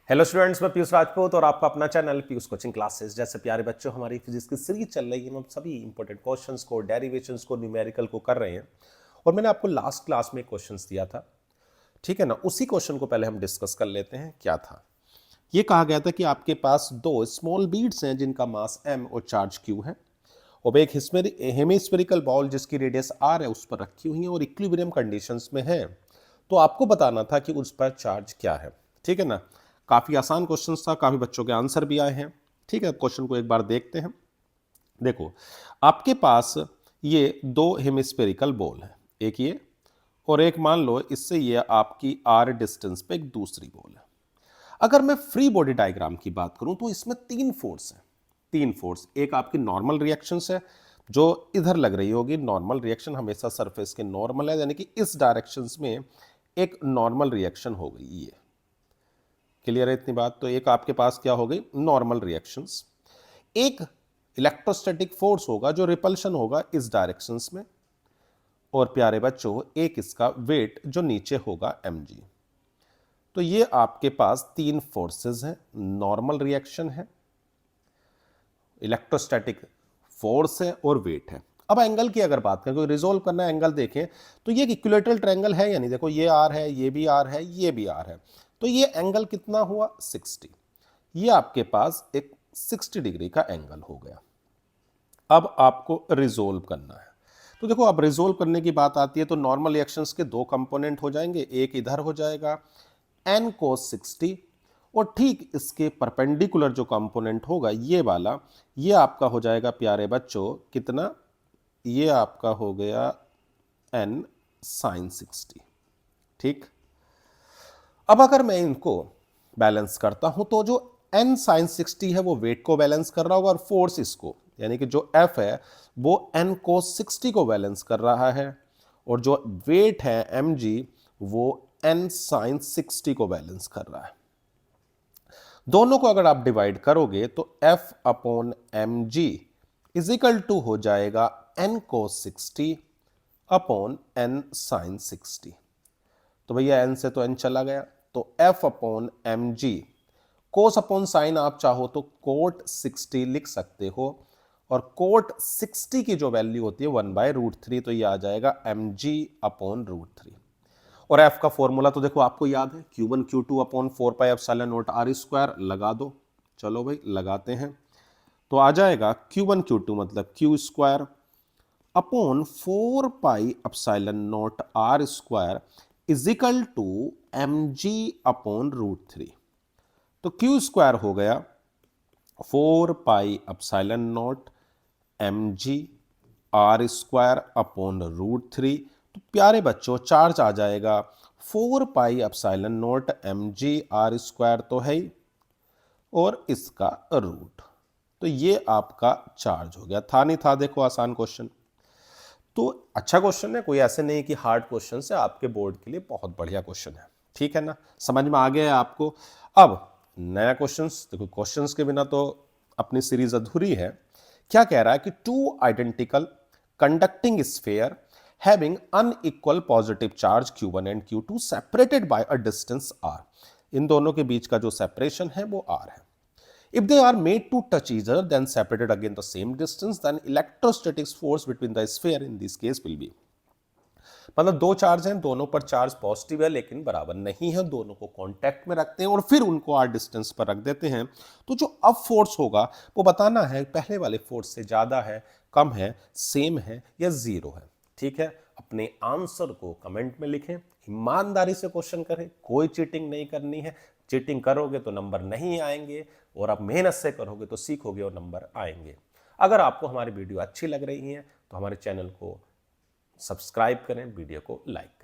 Hello students, मैं पीयूष राजपूत और आपका अपना चैनल पीयूष कोचिंग क्लासेस। जैसे प्यारे बच्चों, हमारी फिजिक्स की सीरीज चल रही है। हम सभी इंपॉर्टेंट क्वेश्चंस को, डेरिवेशंस को, न्यूमेरिकल को कर रहे हैं। और मैंने आपको लास्ट क्लास में क्वेश्चंस दिया था, ठीक है ना। उसी क्वेश्चन को पहले हम डिस्कस कर लेते हैं। क्या था ये? कहा गया था कि आपके पास दो स्मॉल बीड्स हैं जिनका मास m और चार्ज q है, और एक हेमिस्फेरिकल बॉल जिसकी रेडियस r है उस पर रखी हुई है और इक्विलिब्रियम कंडीशंस में है। तो आपको बताना था कि उस पर चार्ज क्या है, ठीक है ना। काफी आसान क्वेश्चन था, काफी बच्चों के आंसर भी आए हैं। ठीक है, क्वेश्चन को एक बार देखते हैं। देखो, आपके पास ये दो हेमिस्फेरिकल बॉल है, एक ये और एक मान लो इससे ये आपकी r डिस्टेंस पे एक दूसरी बॉल है। अगर मैं फ्री बॉडी डायग्राम की बात करूं तो इसमें तीन फोर्स हैं। तीन फोर्स, एक आपकी नॉर्मल रिएक्शंस है जो इधर लग रही होगी। नॉर्मल रिएक्शन हमेशा सरफेस के नॉर्मल है, यानी कि इस डायरेक्शंस में एक नॉर्मल रिएक्शन हो गई। ये क्लियर है इतनी बात? तो एक आपके पास क्या हो गई, नॉर्मल रिएक्शंस। एक इलेक्ट्रोस्टैटिक फोर्स होगा जो रिपल्शन होगा इस डायरेक्शंस में, और प्यारे बच्चों एक इसका वेट जो नीचे होगा mg। तो ये आपके पास तीन फोर्सेस हैं, नॉर्मल रिएक्शन है, इलेक्ट्रोस्टैटिक फोर्स है और वेट है। अब एंगल की अगर बात करें, कोई रिजोल्व करना है एंगल, देखें तो ये इक्विलेटरल ट्रायंगल है या नहीं। देखो ये आर है, ये भी आर है, ये भी आर है, तो ये एंगल कितना हुआ 60। ये आपके पास एक 60 डिग्री का एंगल हो गया। अब आपको रिजोल्व करना है। तो देखो, अब रिजोल्व करने की बात आती है तो नॉर्मल रिएक्शंस के दो कंपोनेंट हो जाएंगे, एक इधर हो जाएगा n cos 60, और ठीक इसके परपेंडिकुलर जो कंपोनेंट होगा ये वाला, ये आपका हो जाएगा प्यारे बच्चों कितना, ये आपका हो गया n sin 60। ठीक, अब अगर मैं इनको बैलेंस करता हूं तो जो n sin 60 है वो वेट को बैलेंस कर रहा होगा, और फोर्स इसको, यानी कि जो F है वो n cos 60 को बैलेंस कर रहा है, और जो वेट है mg वो n sin 60 को बैलेंस कर रहा है। दोनों को अगर आप डिवाइड करोगे तो F upon mg is equal to हो जाएगा n cos 60 upon n sin 60। तो भैया n से तो n चला गया, तो F अपॉन mg, कोस अपॉन साइन आप चाहो तो कोट 60 लिख सकते हो, और कोट 60 की जो वैल्यू होती है 1/√3, तो ये आ जाएगा mg अपॉन √3। और f का फॉर्मूला तो देखो आपको याद है, Q1 Q2 upon 4 pi epsilon naught r square. लगा दो, चलो भाई लगाते हैं। तो आ जाएगा Q1 Q2 मतलब Q square upon 4 pi epsilon naught r square is equal to mg upon √3। तो Q स्क्वायर हो गया 4 pi epsilon naught mg r square upon √3। तो प्यारे बच्चों चार्ज आ जाएगा 4 pi epsilon naught mg r square तो है ही, और इसका रूट। तो ये आपका चार्ज हो गया। था नहीं था? देखो आसान क्वेश्चन, तो अच्छा क्वेश्चन है, कोई ऐसे नहीं कि हार्ड क्वेश्चन है, आपके बोर्ड के लिए बहुत बढ़िया क्वेश्चन है। ठीक है ना, समझ में आ गया है आपको। अब नया क्वेश्चंस देखो, क्वेश्चंस के बिना तो अपनी सीरीज अधूरी है। क्या कह रहा है कि two identical conducting sphere having unequal positive charge Q1 and Q2 separated by a distance r। इन दोनों के बीच का जो सेपरेशन है वो r है। If they are made to touch each other then separated again the same distance, then electrostatic force between the sphere in this case will be। मतलब दो charge हैं, दोनों पर चार्ज पॉजिटिव है लेकिन बराबर नहीं है, दोनों को कांटेक्ट में रखते हैं और फिर उनको r डिस्टेंस पर रख देते हैं। तो जो अब फोर्स होगा वो बताना है पहले वाले फोर्स से ज्यादा है, कम है, सेम है या जीरो है। ठीक है, अपने आंसर को कमेंट में लिखें, ईमानदारी से क्वेश्चन करें, कोई चीटिंग नहीं करनी है। चीटिंग करोगे तो नंबर नहीं आएंगे, और आप मेहनत से करोगे तो सीखोगे और नंबर आएंगे। अगर आपको हमारी वीडियो अच्छी लग रही है तो हमारे चैनल को सब्सक्राइब करें, वीडियो को लाइक करें।